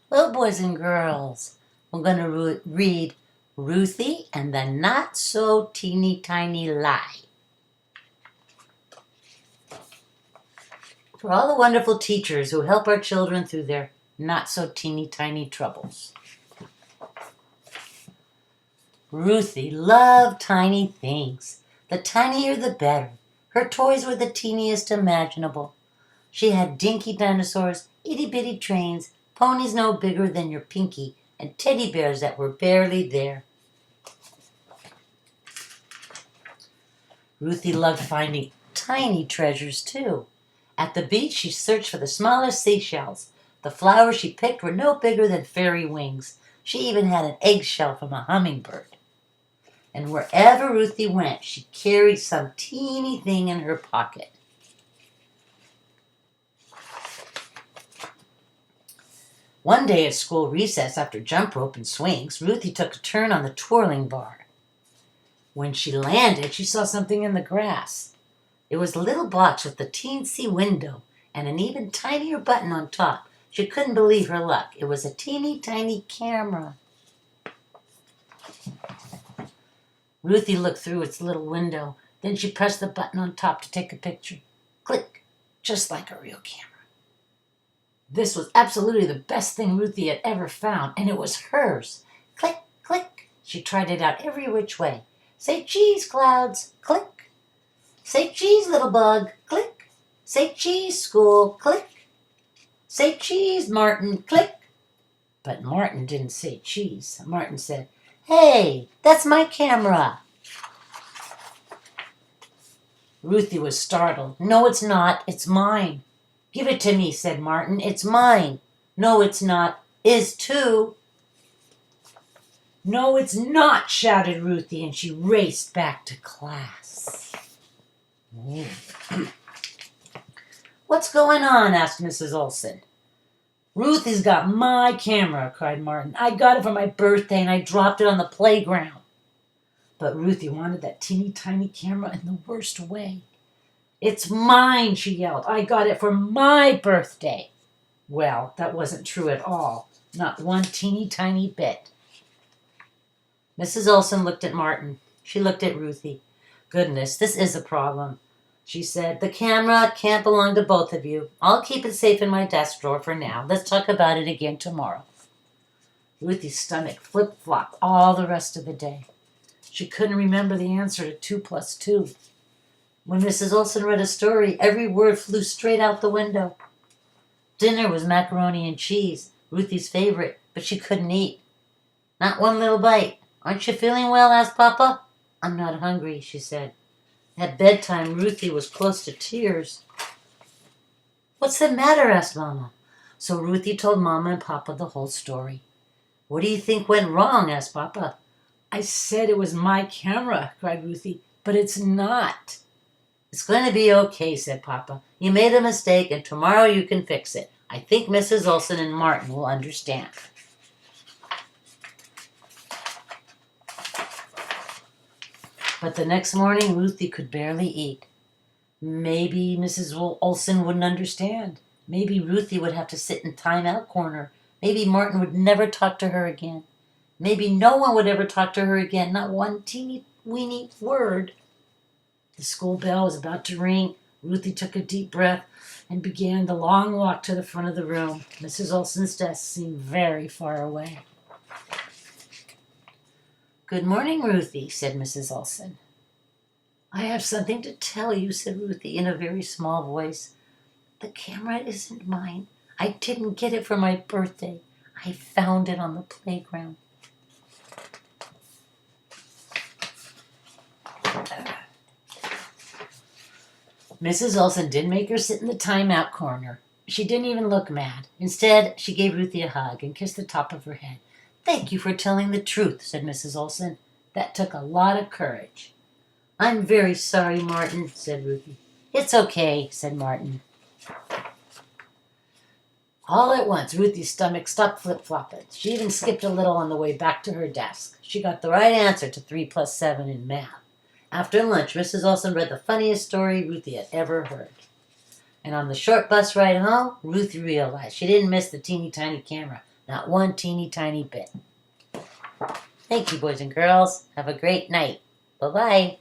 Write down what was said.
Well, boys and girls, we're going to read Ruthie and the Not So Teeny Tiny Lie. For all the wonderful teachers who help our children through their not so teeny tiny troubles. Ruthie loved tiny things. The tinier the better. Her toys were the teeniest imaginable. She had dinky dinosaurs, itty-bitty trains, ponies no bigger than your pinky, and teddy bears that were barely there. Ruthie loved finding tiny treasures too. At the beach, she searched for the smallest seashells. The flowers she picked were no bigger than fairy wings. She even had an eggshell from a hummingbird. And wherever Ruthie went, she carried some teeny thing in her pocket. One day at school recess, after jump rope and swings, Ruthie took a turn on the twirling bar. When she landed, she saw something in the grass. It was a little box with a teensy window and an even tinier button on top. She couldn't believe her luck. It was a teeny tiny camera. Ruthie looked through its little window. Then she pressed the button on top to take a picture. Click, just like a real camera. This was absolutely the best thing Ruthie had ever found, and it was hers. Click, click. She tried it out every which way. Say cheese, clouds. Click. Say cheese, little bug. Click. Say cheese, school. Click. Say cheese, Martin. Click. But Martin didn't say cheese. Martin said, Hey, that's my camera. Ruthie was startled. No, it's not. It's mine. Give it to me, said Martin. It's mine. No, it's not. Is too. No, it's not, shouted Ruthie, and she raced back to class. What's going on? Asked Mrs. Olson. Ruthie's got my camera, cried Martin. I got it for my birthday and I dropped it on the playground. But Ruthie wanted that teeny tiny camera in the worst way. It's mine, she yelled. I got it for my birthday. Well, that wasn't true at all. Not one teeny tiny bit. Mrs. Olson looked at Martin. She looked at Ruthie. Goodness, this is a problem, she said. The camera can't belong to both of you. I'll keep it safe in my desk drawer for now. Let's talk about it again tomorrow. Ruthie's stomach flip-flopped all the rest of the day. She couldn't remember the answer to 2 plus 2. When Mrs. Olson read a story, every word flew straight out the window. Dinner was macaroni and cheese, Ruthie's favorite, but she couldn't eat. Not one little bite. Aren't you feeling well? Asked Papa. I'm not hungry, she said. At bedtime, Ruthie was close to tears. What's the matter? Asked Mama. So Ruthie told Mama and Papa the whole story. What do you think went wrong? Asked Papa. I said it was my camera, cried Ruthie, but it's not. It's going to be okay, said Papa. You made a mistake, and tomorrow you can fix it. I think Mrs. Olson and Martin will understand. But the next morning, Ruthie could barely eat. Maybe Mrs. Olson wouldn't understand. Maybe Ruthie would have to sit in timeout corner. Maybe Martin would never talk to her again. Maybe no one would ever talk to her again, not one teeny weeny word. The school bell was about to ring. Ruthie took a deep breath and began the long walk to the front of the room. Mrs. Olson's desk seemed very far away. Good morning, Ruthie, said Mrs. Olson. I have something to tell you, said Ruthie in a very small voice. The camera isn't mine. I didn't get it for my birthday. I found it on the playground. Mrs. Olson didn't make her sit in the timeout corner. She didn't even look mad. Instead, she gave Ruthie a hug and kissed the top of her head. Thank you for telling the truth, said Mrs. Olson. That took a lot of courage. I'm very sorry, Martin, said Ruthie. It's okay, said Martin. All at once, Ruthie's stomach stopped flip-flopping. She even skipped a little on the way back to her desk. She got the right answer to 3 plus 7 in math. After lunch, Mrs. Olson read the funniest story Ruthie had ever heard. And on the short bus ride home, Ruthie realized she didn't miss the teeny tiny camera, Not one teeny tiny bit. Thank you, boys and girls. Have a great night. Bye-bye.